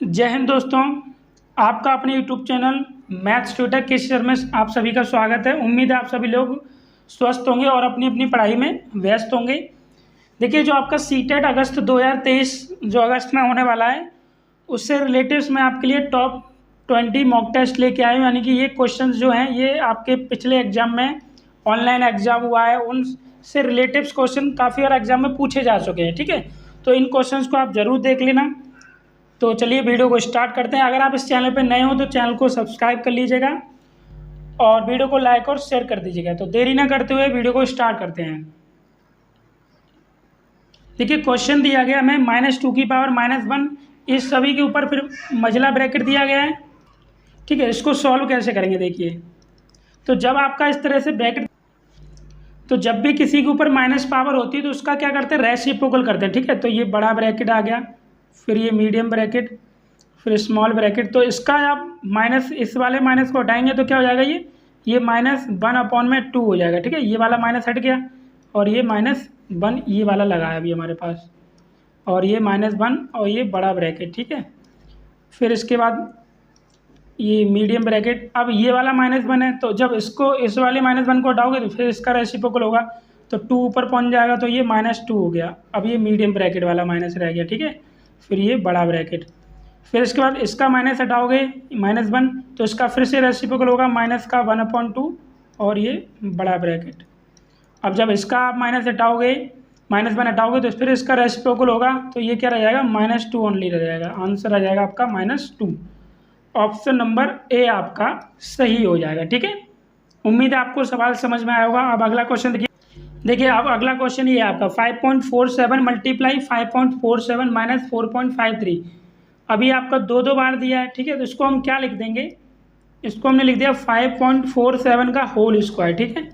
जय हिंद दोस्तों। आपका अपने यूट्यूब चैनल मैथ्स ट्यूटर किस शहर में आप सभी का स्वागत है। उम्मीद है आप सभी लोग स्वस्थ होंगे और अपनी अपनी पढ़ाई में व्यस्त होंगे। देखिए, जो आपका सीटेट अगस्त 2023 जो अगस्त में होने वाला है, उससे रिलेटिव्स मैं आपके लिए टॉप 20 मॉक टेस्ट लेके आया हूँ। यानी कि ये क्वेश्चंस जो हैं ये आपके पिछले एग्जाम में, ऑनलाइन एग्जाम हुआ है, उनसे रिलेटिव्स क्वेश्चन काफ़ी बार एग्जाम में पूछे जा चुके हैं। ठीक है, तो इन क्वेश्चंस को आप ज़रूर देख लेना। तो चलिए वीडियो को स्टार्ट करते हैं। अगर आप इस चैनल पर नए हो तो चैनल को सब्सक्राइब कर लीजिएगा और वीडियो को लाइक और शेयर कर दीजिएगा। तो देरी ना करते हुए वीडियो को स्टार्ट करते हैं। देखिए, क्वेश्चन दिया गया हमें -2 की पावर -1, इस सभी के ऊपर फिर मझला ब्रैकेट दिया गया है। ठीक है, इसको सॉल्व कैसे करेंगे देखिए। तो जब आपका इस तरह से ब्रैकेट, तो जब भी किसी के ऊपर माइनस पावर होती है तो उसका क्या करते हैं, रेसिप्रोकल करते हैं। ठीक है, तो ये बड़ा ब्रैकेट आ गया, फिर ये मीडियम ब्रैकेट, फिर स्मॉल ब्रैकेट। तो इसका आप माइनस, इस वाले माइनस को हटाएंगे तो क्या हो जाएगा, ये -1/2 हो जाएगा। ठीक है, ये वाला माइनस हट गया और ये -1 ये वाला लगा है अभी हमारे पास, और ये -1 और ये बड़ा ब्रैकेट। ठीक है, फिर इसके बाद ये मीडियम ब्रैकेट। अब ये वाला -1 है, तो जब इसको, इस वाले -1 को हटाओगे तो फिर इसका रेसिप्रोकल होगा, तो 2 ऊपर पहुंच जाएगा, तो ये -2 हो गया। अब ये मीडियम ब्रैकेट वाला माइनस रह गया। ठीक है, फिर ये बड़ा ब्रैकेट, फिर इसके बाद इसका माइनस हटाओगे -1, तो इसका फिर से रेसिप्रोकल होगा -1/2 और ये बड़ा ब्रैकेट। अब जब इसका आप माइनस हटाओगे, -1 हटाओगे तो फिर इसका रेसिप्रोकल होगा, तो ये क्या रह जाएगा, -2 ओनली रह जाएगा। आंसर आ जाएगा आपका -2। ऑप्शन नंबर ए आपका सही हो जाएगा। ठीक है, उम्मीद है आपको सवाल समझ में आया होगा। अब अगला क्वेश्चन देखिए, अब अगला क्वेश्चन ये आपका 5.47 मल्टीप्लाई 5.47 माइनस 4.53। अभी आपका दो बार दिया है। ठीक है, तो इसको हम क्या लिख देंगे, इसको हमने लिख दिया 5.47 का होल स्क्वायर। ठीक है,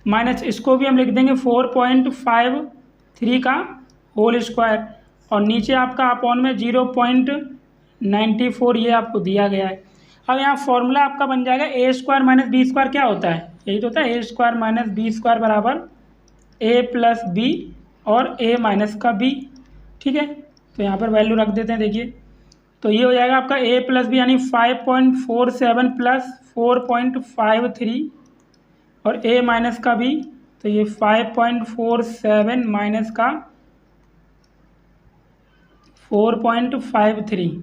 माइनस इसको भी हम लिख देंगे 4.53 का होल स्क्वायर, और नीचे आपका अपॉन में 0.94 ये आपको दिया गया है। अब यहाँ फॉर्मूला आपका बन जाएगा a² माइनस b² क्या होता है, यही तो होता है, a² माइनस b² बराबर a प्लस बी और a माइनस का b। ठीक है, तो यहाँ पर वैल्यू रख देते हैं। देखिए, तो ये हो जाएगा आपका a प्लस बी यानी 5.47 प्लस 4.53 और a माइनस का b, तो ये 5.47 माइनस का 4.53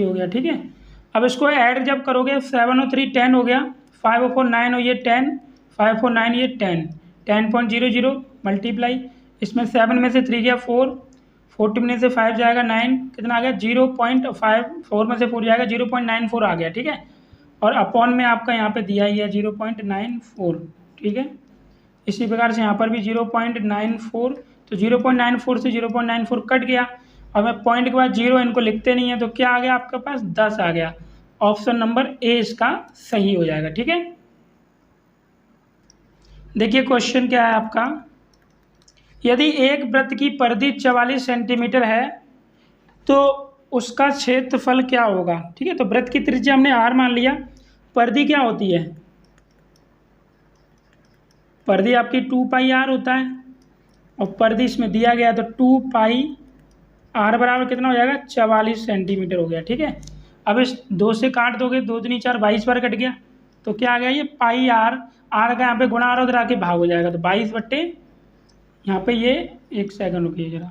हो गया। ठीक है, अब इसको ऐड जब करोगे 7 और 3 10 हो गया, 5 और 4 9 और ये 10, 5 और 9 ये 10, 10.00 मल्टीप्लाई, इसमें 7 में से 3 गया 4, 40 में से 5 जाएगा 9, कितना आ गया 0.5, 4 में से 4 जाएगा 0.94 आ गया। ठीक है, और अपॉन में आपका यहाँ पे दिया ही है 0.94। ठीक है, इसी प्रकार से यहाँ पर भी 0.94, तो 0.94 से 0.94 कट गया। अब मैं पॉइंट के बाद 0 इनको लिखते नहीं है, तो क्या आ गया आपके पास 10 आ गया। ऑप्शन नंबर ए इसका सही हो जाएगा। ठीक है, देखिए क्वेश्चन क्या है आपका, यदि एक वृत्त की परिधि 44 सेंटीमीटर है तो उसका क्षेत्रफल क्या होगा। ठीक है, तो वृत्त की त्रिज्या हमने r मान लिया, परिधि क्या होती है, परिधि आपकी 2πr होता है, और परिधि इसमें दिया गया तो 2πr बराबर कितना हो जाएगा 44 सेंटीमीटर हो गया। ठीक है, अब इस 2 से काट दोगे, 2 दूनी 4, 22 बार कट गया, तो क्या आ गया ये πr, r का यहाँ पे गुणा और उधर आके भाग हो जाएगा, तो 22 बट्टे यहाँ पे ये, एक सेकंड रुकिए जरा,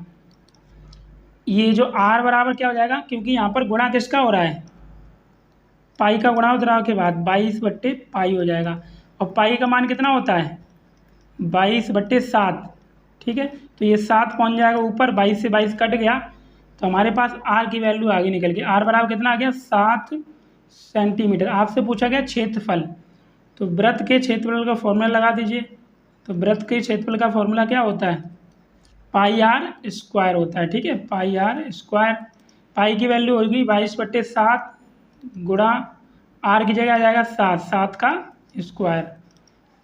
ये जो r बराबर क्या हो जाएगा, क्योंकि यहाँ पर गुणा किसका हो रहा है, पाई का गुणा उधर आके बाद 22/π हो जाएगा, और पाई का मान कितना होता है 22/7। ठीक है, तो ये 7 पहुँच जाएगा ऊपर, 22 से 22 कट गया, तो हमारे पास r की वैल्यू आगे निकल गई। r बराबर कितना आ गया 7 सेंटीमीटर। आपसे पूछा गया क्षेत्रफल, तो वृत्त के क्षेत्रफल का फॉर्मूला लगा दीजिए। तो वृत्त के क्षेत्रफल का फॉर्मूला क्या होता है, πr² होता है। ठीक है, πr², पाई की वैल्यू होगी 22/7 गुणा r की जगह आ जाएगा 7 का स्क्वायर,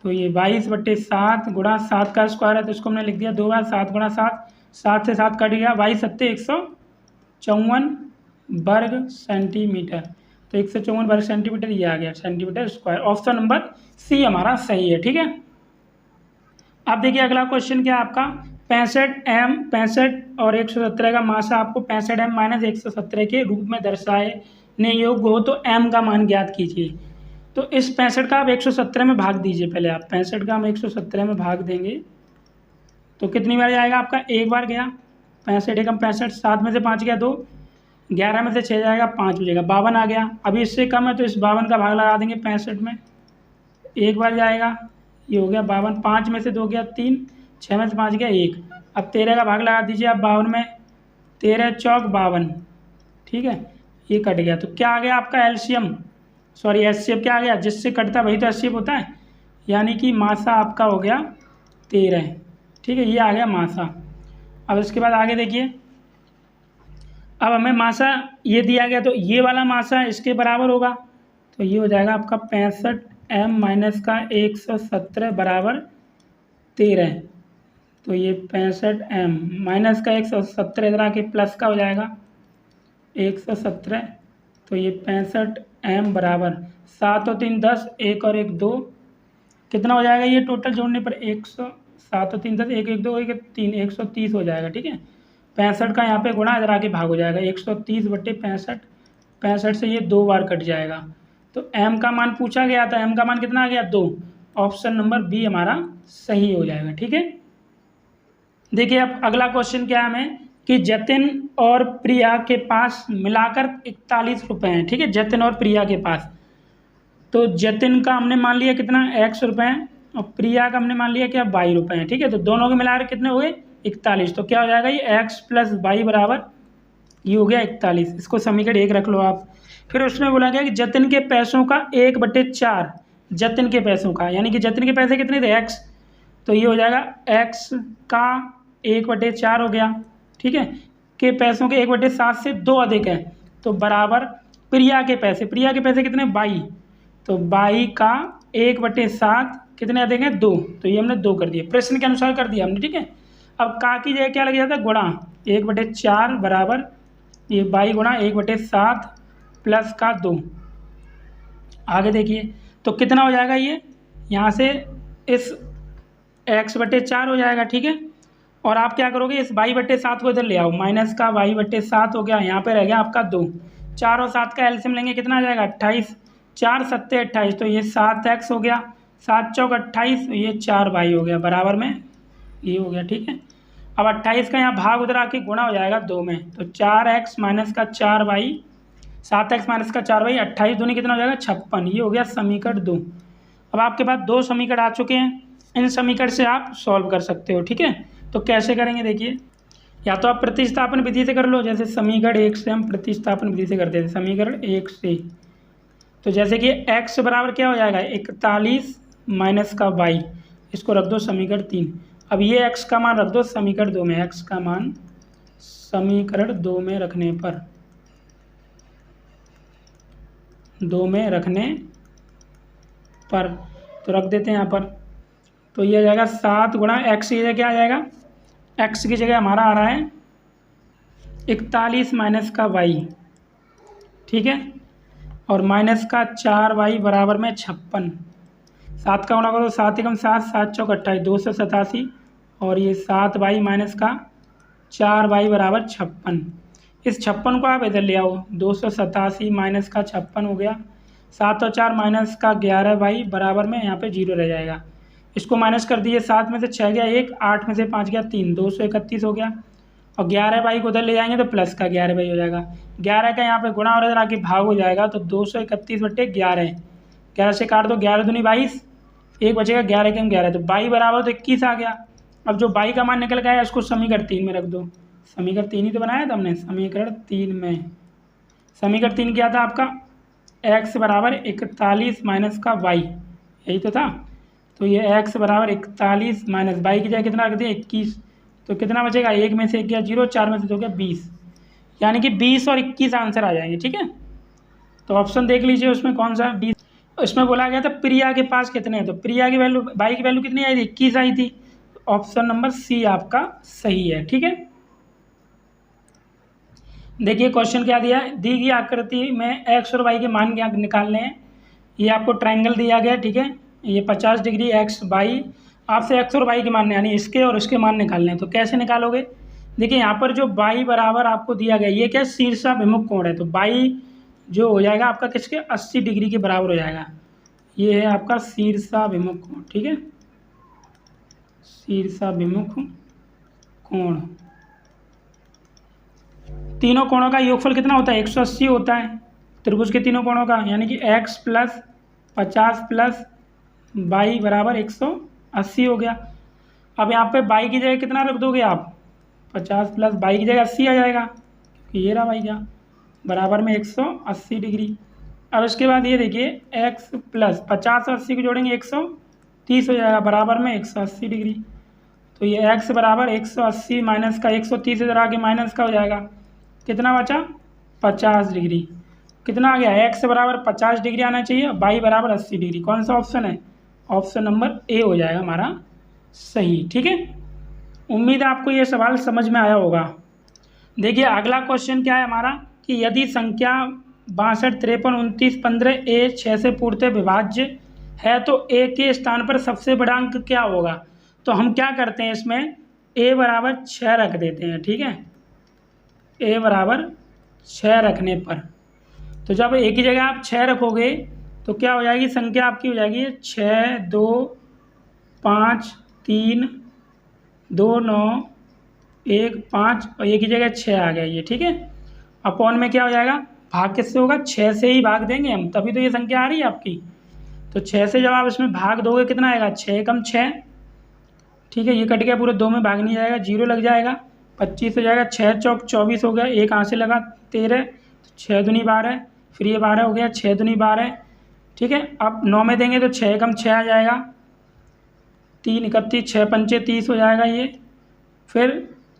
तो ये 22/7 गुणा 7 का स्क्वायर है, तो इसको हमने लिख दिया 2 बार, 7 गुणा 7, 7 से 7 कट गया, 22 7 154 वर्ग सेंटीमीटर, तो 154 वर्ग सेंटीमीटर ये आ गया centimetre square. Option number C हमारा सही है। ठीक है, अब देखिए अगला क्वेश्चन क्या है आपका, 65 और 117 का मासा आपको 65m माइनस 117 के रूप में दर्शाने योग्य हो तो m का मान ज्ञात कीजिए। तो इस 65 का आप 117 में भाग दीजिए। पहले आप 65 का हम 117 में भाग देंगे तो कितनी बार जाएगा आपका, एक बार गया। 65 एकम 65, 7 में से 5 गया 2, 11 में से 6 जाएगा 5 बचेगा, 52 आ गया। अभी इससे कम है तो इस 52 का भाग लगा देंगे 65 में, एक बार जाएगा, ये हो गया 52। 5 में से 2 गया 3, 6 में से 5 गया 1। अब 13 का भाग लगा दीजिए आप 52 में, 13 चौक 52, ठीक है, ये कट गया। तो क्या आ गया आपका एलसीएम, सॉरी एचसीएफ क्या आ गया, जिससे कटता वही तो एचसीएफ होता है, यानी कि मासा आपका हो गया 13, ठीक है, ये आ गया मासा। अब इसके बाद आगे देखिए, अब हमें मासा ये दिया गया तो ये वाला मासा इसके बराबर होगा, तो ये हो जाएगा आपका 65m माइनस का 117 बराबर 13। तो ये 65m माइनस का 117 इधर आके प्लस का हो जाएगा 117, तो ये 65m बराबर 7 और 3 10, 1 और 1 2, कितना हो जाएगा ये टोटल जोड़ने पर 7 और 3 10, 1 1 2 1 3, 130 हो जाएगा, ठीक है। 65 का यहाँ पे गुणा इधर आके भाग हो जाएगा 130 बटे 65, 65 से ये 2 बार कट जाएगा। तो m का मान पूछा गया था, m का मान कितना आ गया 2, ऑप्शन नंबर बी हमारा सही हो जाएगा, ठीक है। देखिए अब अगला क्वेश्चन क्या है हमें कि जतिन और प्रिया के पास मिलाकर 41 रुपये हैं, ठीक है, जतिन और प्रिया के पास। तो जतिन का हमने मान लिया कितना x रुपये और प्रिया का हमने मान लिया क्या y रुपये हैं, ठीक है। तो दोनों के मिलाकर कितने हुए 41, तो क्या हो जाएगा ये x प्लस y बराबर ये हो गया 41। इसको समीकरण 1 रख लो आप। फिर उसमें बोला गया कि जतिन के पैसों का 1/4, जतिन के पैसों का, यानी कि जतिन के पैसे कितने थे x, तो ये हो जाएगा x का 1/4 हो गया, ठीक है, के पैसों के 1/7 से 2 अधिक है, तो बराबर प्रिया के पैसे, प्रिया के पैसे कितने y, तो y का 1/7 कितने अधिक हैं 2, तो ये हमने 2 कर दिया, प्रश्न के अनुसार कर दिया हमने, ठीक है। अब का की जगह क्या लग जाता है गुणा 1/4 बराबर ये y गुणा 1/7 प्लस का 2। आगे देखिए तो कितना हो जाएगा ये, यहाँ से इस x/4 हो जाएगा, ठीक है। और आप क्या करोगे इस y/7 को इधर ले आओ, माइनस का y/7 हो गया, यहाँ पे रह गया आपका 2, 4 और 7 का एलसीएम लेंगे कितना आ जाएगा 28, 4 7 28, तो ये 7x हो गया, 7 चौक 28, तो ये 4y हो गया, बराबर में ये हो गया, ठीक है। अब 28 का यहाँ भाग उधर आके गुणा हो जाएगा 2 में, तो 4x माइनस का 4y, 7x माइनस का 4y, 28 दूनी कितना हो जाएगा 56, ये हो गया समीकरण 2। अब आपके पास 2 समीकरण आ चुके हैं, इन समीकरण से आप सॉल्व कर सकते हो, ठीक है। तो कैसे करेंगे देखिए, या तो आप प्रतिस्थापन विधि से कर लो, जैसे समीकरण 1 से हम प्रतिस्थापन विधि से करते थे, समीकरण 1 से। तो जैसे कि x बराबर क्या हो जाएगा 41 माइनस का y, इसको रख दो समीकरण 3। अब ये x का मान रख दो समीकरण 2 में, x का मान समीकरण 2 में रखने पर, 2 में रखने पर तो रख देते हैं यहाँ पर, तो ये आ जाएगा 7 गुणा x की जगह क्या आ जाएगा, x की जगह हमारा आ रहा है 41 माइनस का y, ठीक है, और माइनस का 4y बराबर में 56, 7 का गुणा करो 7 एकम 7, 7 चौक 28, 287, और ये 7y माइनस का 4y बराबर 56। इस 56 को आप इधर ले आओ, 287 माइनस का 56 हो गया, 7 और 4 माइनस का 11y बराबर में यहाँ पे 0 रह जाएगा। इसको माइनस कर दिए, 7 में से 6 गया 1, 8 में से 5 गया 3, 231 हो गया, और 11y को उधर ले जाएंगे तो प्लस का 11y हो जाएगा, 11 का यहाँ पे गुणा और इधर आके भाग हो जाएगा, तो 231/11, 11 से काट दो, 11 दूनी 22, एक बचेगा 11 के 11, तो y बराबर तो 21 आ गया। अब जो y का मान निकल गया इसको समीकरण 3 में रख दो, समीकरण 3 ही तो बनाया था हमने, समीकरण 3 में, समीकरण 3 क्या था आपका x बराबर 41 माइनस का y, यही तो था। तो ये x बराबर 41 माइनस y की जगह कितना रख दिया 21, तो कितना बचेगा, 1 में से 1 गया 0, 4 में से 2 गया 20, यानी कि 20 और 21 आंसर आ जाएंगे, ठीक है। तो ऑप्शन देख लीजिए उसमें कौन सा 20, इसमें बोला गया था प्रिया के पास कितने हैं, तो प्रिया की वैल्यू y की वैल्यू कितनी आई थी 21 आई थी, ऑप्शन नंबर सी आपका सही है, ठीक है। देखिए क्वेश्चन क्या दिया है, दी गई आकृति में x और y के मान क्या निकालने हैं। ये आपको ट्रायंगल दिया गया, ठीक है, ये 50 डिग्री x y आपसे एक्स और वाई के मान यानी इसके और इसके मान निकालने हैं। तो कैसे निकालोगे? देखिए यहाँ पर जो बाई बराबर आपको दिया गया, ये क्या शीर्षाभिमुख कोण है, तो बाई जो हो जाएगा आपका किसके 80 डिग्री के बराबर हो जाएगा। ये है आपका शीर्षाभिमुख कोण, ठीक है, शीर्षाभिमुख कोण। तीनों कोणों का योगफल कितना होता है? 180 होता है त्रिभुज के तीनों कोणों का, यानी कि x प्लस 50 प्लस बाई बराबर 180 हो गया। अब यहाँ पे बाई की जगह कितना रख दोगे आप? 50 प्लस बाई की जगह 80 आ जाएगा, क्योंकि ये रहा बाई का बराबर में 180 डिग्री। अब इसके बाद ये देखिए x प्लस 50 और 80 को जोड़ेंगे 130 हो जाएगा, बराबर में 180 डिग्री। तो ये x बराबर 180 माइनस का 130 इधर आके माइनस का हो जाएगा, कितना बचा? 50 डिग्री। कितना आ गया? x बराबर 50 डिग्री आना चाहिए, बाई बराबर 80 डिग्री। कौन सा ऑप्शन है? ऑप्शन नंबर ए हो जाएगा हमारा सही, ठीक है। उम्मीद है आपको ये सवाल समझ में आया होगा। देखिए अगला क्वेश्चन क्या है हमारा कि यदि संख्या 62, 53, 29, 15 ए 6 से पूर्णतः विभाज्य है तो ए के स्थान पर सबसे बड़ा अंक क्या होगा? तो हम क्या करते हैं इसमें, ए बराबर 6 रख देते हैं, ठीक है, ए बराबर 6 रखने पर, तो जब ए की जगह आप 6 रखोगे तो क्या हो जाएगी संख्या आपकी? हो जाएगी 6, 2, 5, 3, 2, 9, 1, 5 और ए की जगह 6 आ गया ये, ठीक है। अपॉन में क्या हो जाएगा? भाग किससे होगा? 6 से ही भाग देंगे हम, तभी तो ये संख्या आ रही है आपकी। तो 6 से जब आप इसमें भाग दोगे कितना आएगा? 6 कम 6, ठीक है, ये कट गया पूरे 2 में भाग नहीं जाएगा, 0 लग जाएगा, 25 हो जाएगा, 6 चौक 24 हो गया, एक यहाँ से लगा 13, 6 दूनी 12, फिर ये 12 हो गया, 6 दूनी 12, ठीक है। अब 9 में देंगे तो 6 कम 6 आ जाएगा, 3 31, 6 पंचे 30 हो जाएगा ये, फिर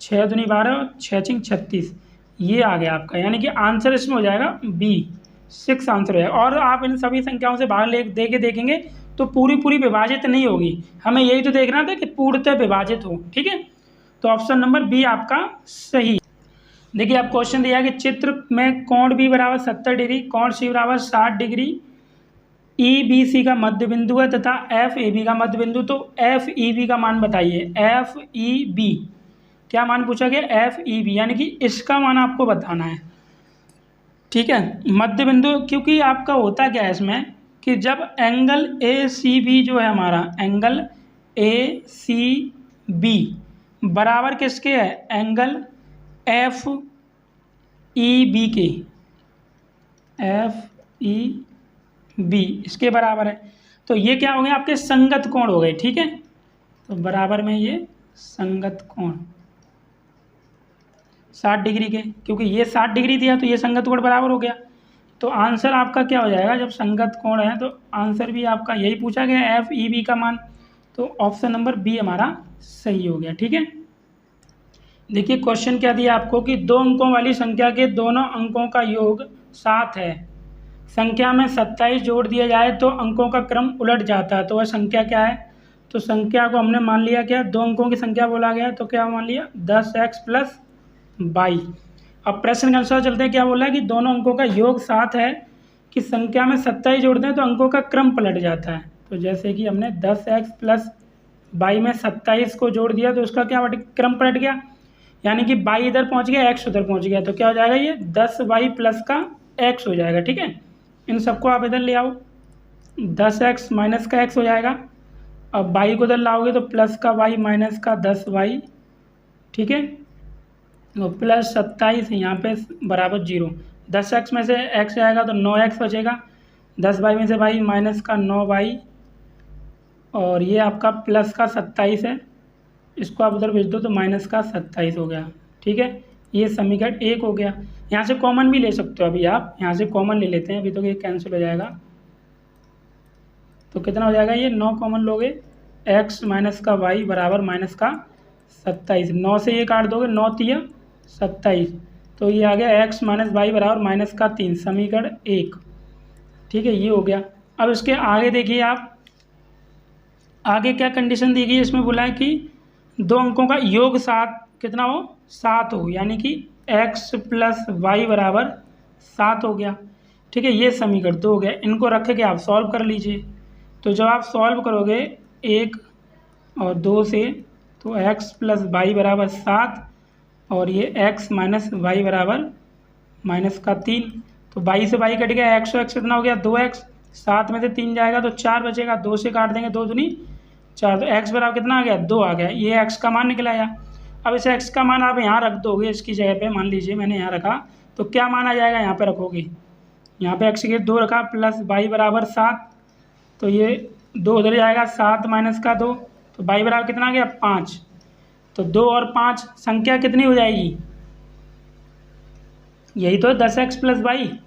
6 दूनी 12 और 6 चिंग 36, ये आ गया आपका, यानी कि आंसर इसमें हो जाएगा बी, 6 आंसर है। और आप इन सभी संख्याओं से भाग दे के देखेंगे तो पूरी विभाजित नहीं होगी, हमें यही तो देखना था कि पूर्णतः विभाजित हो, ठीक है। तो ऑप्शन नंबर बी आपका सही। देखिए अब क्वेश्चन दिया है कि चित्र में कोण बी बराबर 70 डिग्री, कोण सी बराबर 60 डिग्री, ई बी सी का मध्य बिंदु है तथा एफ ए बी का मध्य बिंदु, तो एफ ई बी का मान बताइए। एफ ई बी क्या मान पूछा गया? एफ ई बी, यानी कि इसका मान आपको बताना है, ठीक है, मध्य बिंदु। क्योंकि आपका होता क्या है इसमें कि जब एंगल ए सी बी जो है हमारा, एंगल ए सी बी बराबर किसके है? एंगल एफ ई बी के, एफ ई बी इसके बराबर है, तो ये क्या हो गए आपके संगत कोण हो गए, ठीक है। तो बराबर में ये संगत कोण 60 डिग्री के, क्योंकि ये 60 डिग्री दिया तो ये संगत कोण बराबर हो गया। तो आंसर आपका क्या हो जाएगा? जब संगत कोण है तो आंसर भी आपका यही पूछा गया, एफ ई बी का मान, तो ऑप्शन नंबर बी हमारा सही हो गया, ठीक है। देखिए क्वेश्चन क्या दिया आपको कि 2 अंकों वाली संख्या के दोनों अंकों का योग 7 है, संख्या में 27 जोड़ दिया जाए तो अंकों का क्रम उलट जाता है, तो वह संख्या क्या है? तो संख्या को हमने मान लिया क्या? 2 अंकों की संख्या बोला गया, तो क्या मान लिया? 10x plus 22। अब प्रश्न के अनुसार चलते हैं, क्या बोला है कि दोनों अंकों का योग 7 है कि संख्या में 27 जोड़ते हैं तो अंकों का क्रम पलट जाता है। तो जैसे कि हमने 10x प्लस 22 में 27 को जोड़ दिया तो उसका क्या क्रम पलट गया, यानी कि 22 इधर पहुंच गया, x उधर पहुंच गया, तो क्या हो जाएगा? ये 10y प्लस का x हो जाएगा, ठीक है। इन सबको आप इधर ले आओ, 10x माइनस का x हो जाएगा, अब y को इधर लाओगे तो प्लस का y माइनस का 10y, ठीक है, और प्लस 27 यहाँ पे बराबर 0, 10x में से x जाएगा तो 9x बचेगा, 10y में से y माइनस का 9y, और ये आपका प्लस का 27 है, इसको आप उधर भेज दो तो माइनस का 27 हो गया, ठीक है। ये समीकरण 1 हो गया। यहाँ से कॉमन भी ले सकते हो, अभी आप यहाँ से कॉमन ले लेते हैं, अभी तो ये कैंसिल हो जाएगा, तो कितना हो जाएगा? ये 9 कॉमन लोगे, x माइनस का y बराबर माइनस का 27, 9 से ये काट दोगे, 9 तिया 27, तो ये आ गया x माइनस y बराबर माइनस का 3, समीकरण 1, ठीक है, ये हो गया। अब इसके आगे देखिए आप, आगे क्या कंडीशन दी गई है, इसमें बोला है कि 2 अंकों का योग 7 कितना हो? 7 हो, यानी कि x प्लस वाई बराबर 7 हो गया, ठीक है, ये समीकरण 2 हो गया। इनको रख के आप सॉल्व कर लीजिए, तो जब आप सॉल्व करोगे 1 और 2 से तो x प्लस वाई बराबर 7 और ये x माइनस वाई बराबर माइनस का 3। तो 22 से वाई कट गया, x और x कितना हो गया 2x, 7 में से 3 जाएगा तो 4 बचेगा, 2 से काट देंगे 2 दूनी 4, तो x बराबर कितना आ गया 2 आ गया। ये x का मान निकल आया। अब इस x का मान आप यहाँ रख दोगे इसकी जगह पे, मान लीजिए मैंने यहाँ रखा तो क्या मान आ जाएगा, यहाँ पे रखोगे, यहाँ पे x के 2 रखा प्लस वाई बराबर 7, तो ये 2 उधर जाएगा, 7 माइनस का 2, तो वाई बराबर कितना आ गया 5। तो 2 और 5 संख्या कितनी हो जाएगी, यही तो 10x plus Y,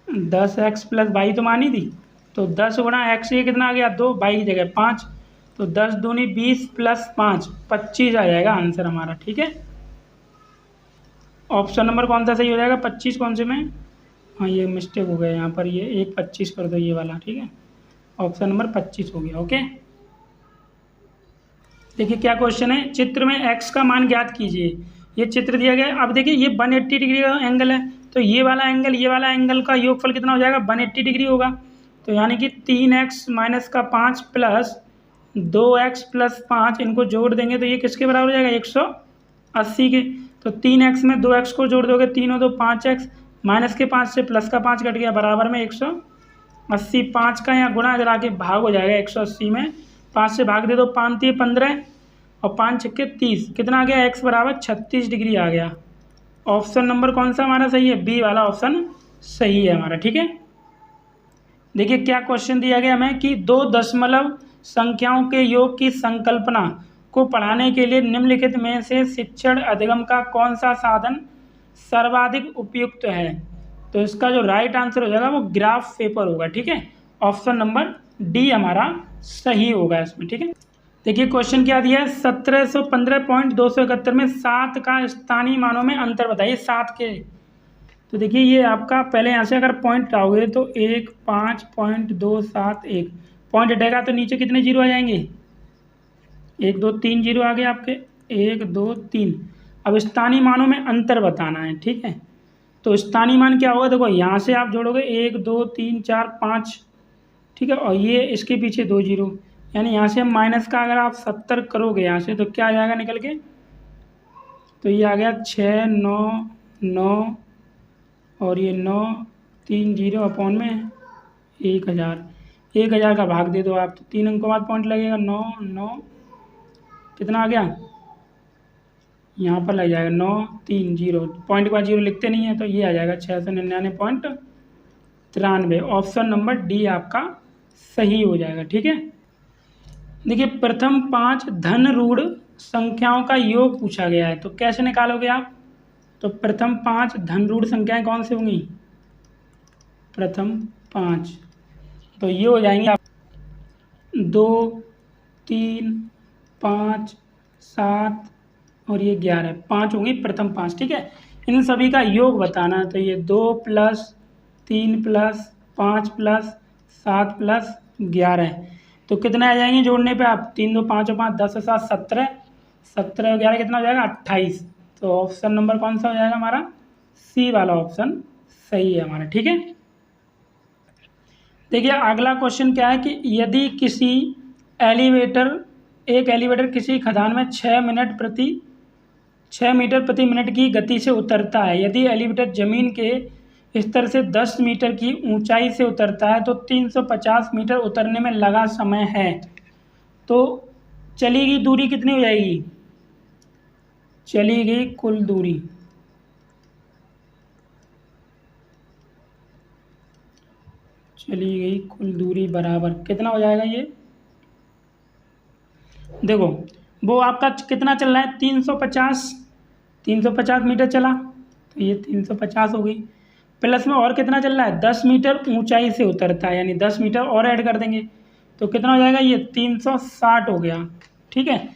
10x plus Y तो मानी थी। तो 10 गुणा x, ये कितना आ गया 2, वाई की जगह 5, तो 10 दूनी 20 प्लस 5 25 आ जाएगा आंसर हमारा। ठीक है, ऑप्शन नंबर कौन सा सही हो जाएगा, 25 कौन से में, हाँ ये मिस्टेक हो गया यहाँ पर, ये 1 25 कर दो ये वाला। ठीक है, ऑप्शन नंबर 25 हो गया। ओके, देखिए क्या क्वेश्चन है, चित्र में x का मान ज्ञात कीजिए। ये चित्र दिया गया है। अब देखिए ये 180 डिग्री का एंगल है, तो ये वाला एंगल का योगफल कितना हो जाएगा 180 डिग्री होगा। तो यानी कि 3x माइनस का 5 प्लस 2x प्लस 5, इनको जोड़ देंगे तो ये किसके बराबर हो जाएगा 180 के। तो 3x में 2x को जोड़ दोगे 3 और 2 5x, माइनस के 5 से प्लस का 5 कट गया, बराबर में 180। 5 का यहाँ गुणा करा के भाग हो जाएगा 180 में, 5 से भाग दे दो 5 3 15 और 5 छक्के 30, कितना आ गया x बराबर 36 डिग्री आ गया। ऑप्शन नंबर कौन सा हमारा सही है, बी वाला ऑप्शन सही है हमारा। ठीक है, देखिए क्या क्वेश्चन दिया गया हमें कि 2 दशमलव संख्याओं के योग की संकल्पना को पढ़ाने के लिए निम्नलिखित में से शिक्षण अधिगम का कौन सा साधन सर्वाधिक उपयुक्त है। तो इसका जो राइट आंसर हो जाएगा वो ग्राफ पेपर होगा। ठीक है, ऑप्शन नंबर डी हमारा सही होगा इसमें। ठीक है, देखिए क्वेश्चन क्या दिया है, 1715.271 में 7 का स्थानीय मानों में अंतर बताइए 7 के। तो देखिए ये आपका पहले यहाँ से अगर पॉइंट लाओगे तो 1 5.271 पॉइंट हटेगा तो नीचे कितने जीरो आ जाएंगे, 1 2 3 जीरो आ गए आपके, 1 2 3। अब स्थानीय मानों में अंतर बताना है। ठीक है, तो स्थानीय मान क्या होगा, देखो यहाँ से आप जोड़ोगे 1 2 3 4 5, ठीक है, और ये इसके पीछे 2 जीरो, यानी यहाँ से हम माइनस का अगर आप 70 करोगे यहाँ से तो क्या आ जाएगा निकल के, तो ये आ गया 6 9 9 और ये 9 3 जीरो अपॉन में 1000 का भाग दे दो आप तो 3 अंकों बाद पॉइंट लगेगा, 9 9 कितना आ गया, यहाँ पर लग जाएगा 9 3 जीरो, पॉइंट के बाद जीरो लिखते नहीं है तो ये आ जाएगा 699.93। ऑप्शन नंबर डी आपका सही हो जाएगा। ठीक है, देखिए प्रथम 5 धन ऋण संख्याओं का योग पूछा गया है, तो कैसे निकालोगे आप, तो प्रथम 5 धन ऋण संख्याएं कौन सी होंगी, प्रथम 5, तो ये हो जाएंगे आप 2 3 5 7 और ये 11, 5 होंगी प्रथम 5। ठीक है, इन सभी का योग बताना है, तो ये 2 प्लस 3 प्लस 5 प्लस 7 प्लस 11, तो कितने आ जाएंगे जोड़ने पे आप, 3 2 5 और 5 10 और 7 17, 17 और 11 कितना हो जाएगा 28। तो ऑप्शन नंबर कौन सा हो जाएगा हमारा, सी वाला ऑप्शन सही है हमारा। ठीक है, देखिए अगला क्वेश्चन क्या है कि यदि किसी एलिवेटर किसी खदान में 6 मीटर प्रति मिनट की गति से उतरता है, यदि एलिवेटर जमीन के स्तर से 10 मीटर की ऊंचाई से उतरता है तो 350 मीटर उतरने में लगा समय है, तो चली गई दूरी कितनी हो जाएगी, चली गई कुल दूरी बराबर कितना हो जाएगा, ये देखो वो आपका कितना चल रहा है 350 मीटर चला, तो ये 350 हो गई, प्लस में और कितना चल रहा है 10 मीटर ऊंचाई से उतरता है, यानी 10 मीटर और ऐड कर देंगे तो कितना हो जाएगा, ये 360 हो गया। ठीक है,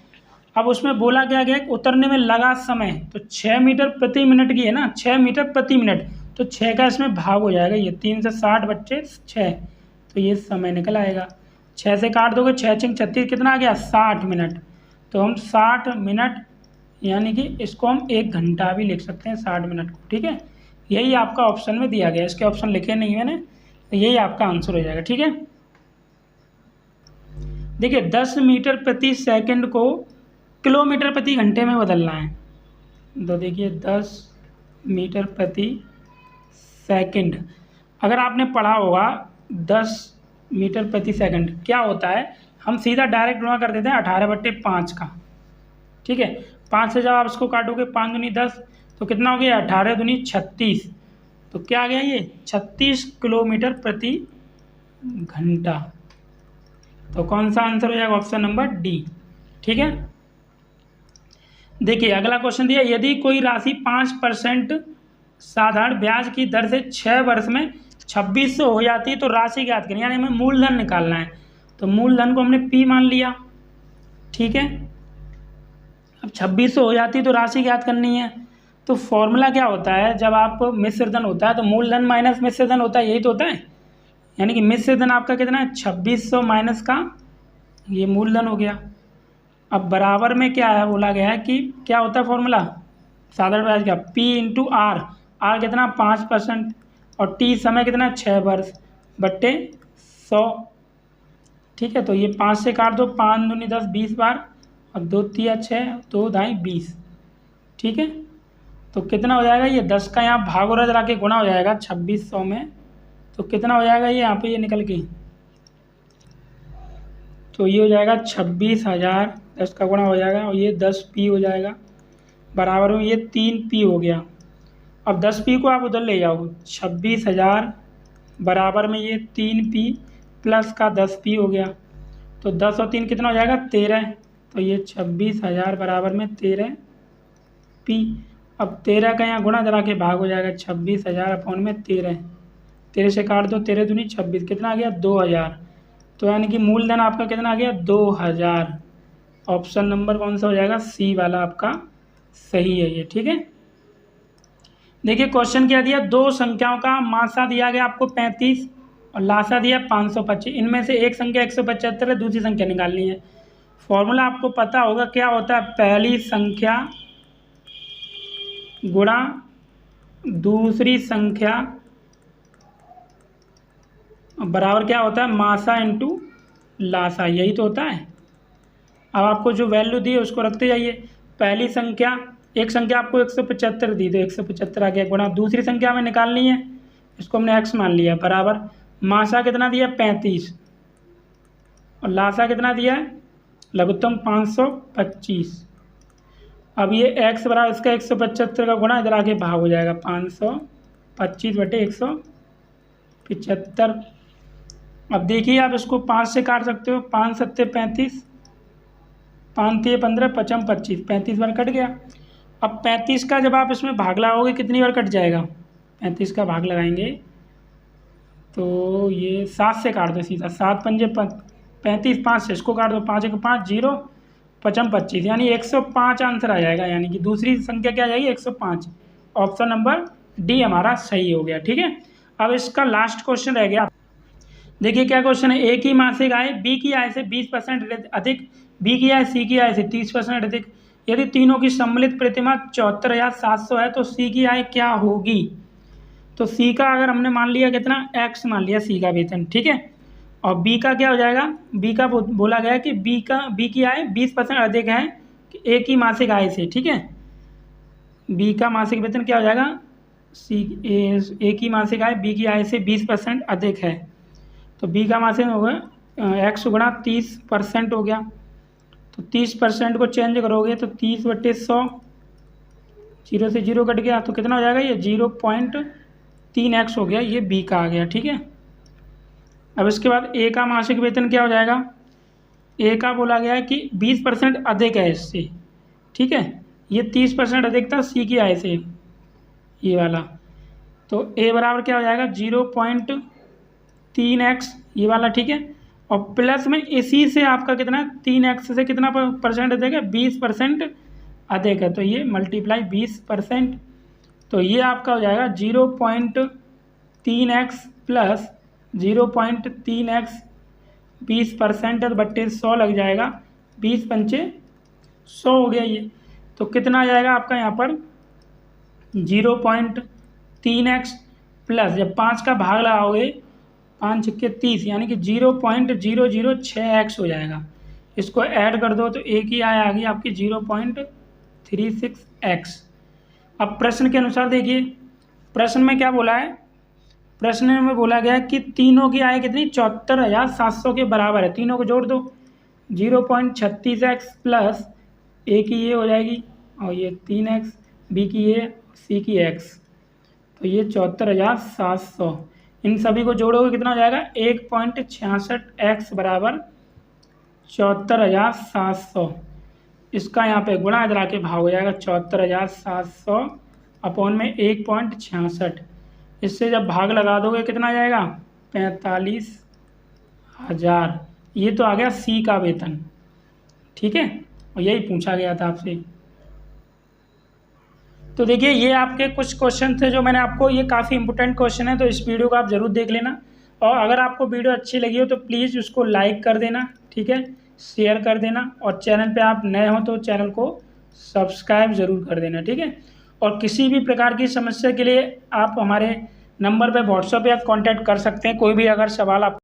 अब उसमें बोला क्या गया उतरने में लगा समय, तो 6 मीटर प्रति मिनट की है ना, 6 मीटर प्रति मिनट, तो 6 का इसमें भाग हो जाएगा, ये 3 से 60 बच्चे 6, तो ये समय निकल आएगा। 6 से काट दोगे 6 6 36 कितना आ गया 60 मिनट, तो हम 60 मिनट यानी कि इसको हम 1 घंटा भी लिख सकते हैं 60 मिनट को। ठीक है, यही आपका ऑप्शन में दिया गया, इसके ऑप्शन लिखे नहीं मैंने, तो यही आपका आंसर हो जाएगा। ठीक है, देखिए 10 मीटर प्रति सेकंड को किलोमीटर प्रति घंटे में बदलना है। तो देखिए 10 मीटर प्रति सेकंड, अगर आपने पढ़ा होगा 10 मीटर प्रति सेकंड क्या होता है, हम सीधा डायरेक्ट गुणा कर देते हैं 18/5 का। ठीक है, 5 से जब आप इसको काटोगे 5 दूनी 10, तो कितना हो गया 18 दूनी 36, तो क्या आ गया ये 36 किलोमीटर प्रति घंटा। तो कौन सा आंसर हो जाएगा, ऑप्शन नंबर डी। ठीक है, देखिए अगला क्वेश्चन दिया, यदि कोई राशि 5% साधारण ब्याज की दर से 6 वर्ष में 2600 हो जाती है तो राशि ज्ञात करें, यानी हमें मूलधन निकालना है। तो मूलधन को हमने P मान लिया। ठीक है, अब 2600 हो जाती है तो राशि ज्ञात करनी है। तो फॉर्मूला क्या होता है, जब आप मिश्र धन होता है तो मूलधन माइनस मिश्र धन होता है, यही तो होता है। यानी कि मिश्र धन आपका कितना है 2600 माइनस का ये मूलधन हो गया। अब बराबर में क्या है बोला गया है कि क्या होता है फॉर्मूला साधारण ब्याज का, P इंटू आर, आर कितना 5% और T समय कितना 6 वर्ष बट्टे 100। ठीक है, तो ये 5 से काट दो, 5 दूनी 10 20 बार और 2 तिया 6 2 ढाई 20। ठीक है, तो कितना हो जाएगा ये 10 का यहाँ भाग और जरा के गुणा हो जाएगा 2600 में, तो कितना हो जाएगा ये यहाँ पे ये निकल के, तो ये हो जाएगा 26,000, 10 का गुणा हो जाएगा और ये 10P हो जाएगा, बराबर में ये 3P हो गया। अब 10P को आप उधर ले जाओ, 26,000 बराबर में ये 3P प्लस का 10P हो गया, तो 10 और 3 कितना हो जाएगा 13, तो ये 26,000 बराबर में 13P। अब 13 का यहाँ गुणा जरा के भाग हो जाएगा 26,000 अपॉन में 13, 13 से काट दो, 13 दूनी 26, कितना आ गया 2000। तो यानी कि मूलधन आपका कितना आ गया 2000। ऑप्शन नंबर कौन सा हो जाएगा, सी वाला आपका सही है ये। ठीक है, देखिए क्वेश्चन क्या दिया, दो संख्याओं का मासा दिया गया आपको 35 और लासा दिया 525, इनमें से एक संख्या 175 है, दूसरी संख्या निकालनी है। फॉर्मूला आपको पता होगा क्या होता है, पहली संख्या गुणा दूसरी संख्या बराबर क्या होता है मासा इंटू लासा, यही तो होता है। अब आपको जो वैल्यू दी है उसको रखते जाइए। पहली संख्या, एक संख्या आपको 175 दी, तो 175 आ गया, गुणा दूसरी संख्या हमें निकालनी है, इसको हमने x मान लिया, बराबर मासा कितना दिया 35 और लासा कितना दिया है लघुत्तम 525। अब ये x बराबर इसका 175 का गुणा इधर आके भाग हो जाएगा 525 बटे 175। अब देखिए आप इसको 5 से काट सकते हो, 5 सत्ते 35, 5 तिये 15, 5 25, 35 बार कट गया। अब 35 का जब आप इसमें भाग लगाओगे कितनी बार कट जाएगा, 35 का भाग लगाएंगे तो ये 7 से काट दो सीधा, 7 पंजे 35, 5 से इसको काट दो, 5 1 5 0 5 25, यानी 105 आंसर आ जाएगा, यानी कि दूसरी संख्या क्या आ जाएगी 105। ऑप्शन नंबर डी हमारा सही हो गया। ठीक है, अब इसका लास्ट क्वेश्चन रह गया। देखिए क्या क्वेश्चन है, ए की मासिक आय बी की आय से 20% अधिक, बी की आय सी की आय से 30% अधिक, यदि तीनों की सम्मिलित प्रतिमा 74,700 है तो सी की आय क्या होगी। तो सी का अगर हमने मान लिया कितना एक्स मान लिया सी का वेतन, ठीक है, और बी का क्या हो जाएगा, बी का बोला गया कि बी की आय 20% अधिक है ए की मासिक आय से। ठीक है, बी का मासिक वेतन क्या हो जाएगा, ए की मासिक आय बी की आय से 20% अधिक है, तो बी का मासिक होगा एक्स गुणा 30% हो गया, तो 30% को चेंज करोगे तो 30 बटे 100, 0 से 0 कट गया तो कितना हो जाएगा ये 0.3x हो गया, ये बी का आ गया। ठीक है, अब इसके बाद ए का मासिक वेतन क्या हो जाएगा, ए का बोला गया है कि 20% अधिक है इससे। ठीक है, ये 30% अधिक था सी की आय से, ये वाला, तो ए बराबर क्या हो जाएगा 0.3x ये वाला। ठीक है, और प्लस में इसी से आपका कितना 3x से कितना परसेंट अधिक है 20% अधिक है, तो ये मल्टीप्लाई 20%, तो ये आपका हो जाएगा 0.3x प्लस 0.3x 20% बट्टे 100 लग जाएगा, 20 पंचे 100 हो गया ये, तो कितना आ जाएगा आपका यहाँ पर 0.3x प्लस, जब 5 का भाग लगाओगे 5 छक्के 30 यानी कि 0.006x हो जाएगा। इसको ऐड कर दो तो एक ही आ गई आपकी 0.36x। अब प्रश्न के अनुसार देखिए, प्रश्न में क्या बोला है, प्रश्न में बोला गया है कि तीनों की आय कितनी 74,700 के बराबर है। तीनों को जोड़ दो, 0.36x प्लस ए की ये हो जाएगी और ये 3x, बी की ये, सी की x, तो ये 74,700। इन सभी को जोड़ोगे कितना हो जाएगा 1.66x बराबर 74,700। इसका यहाँ पे गुणा इधर आके भाग हो जाएगा 74,700 अपॉन में 1.66। इससे जब भाग लगा दोगे कितना आ जाएगा 45,000। ये तो आ गया सी का वेतन, ठीक है, और यही पूछा गया था आपसे। तो देखिए ये आपके कुछ क्वेश्चन थे जो मैंने आपको, ये काफ़ी इंपॉर्टेंट क्वेश्चन है, तो इस वीडियो को आप ज़रूर देख लेना। और अगर आपको वीडियो अच्छी लगी हो तो प्लीज़ उसको लाइक कर देना, ठीक है, शेयर कर देना, और चैनल पे आप नए हो तो चैनल को सब्सक्राइब ज़रूर कर देना, ठीक है। और किसी भी प्रकार की समस्या के लिए आप हमारे नंबर पे व्हाट्सएप या कॉन्टैक्ट कर सकते हैं। कोई भी अगर सवाल आप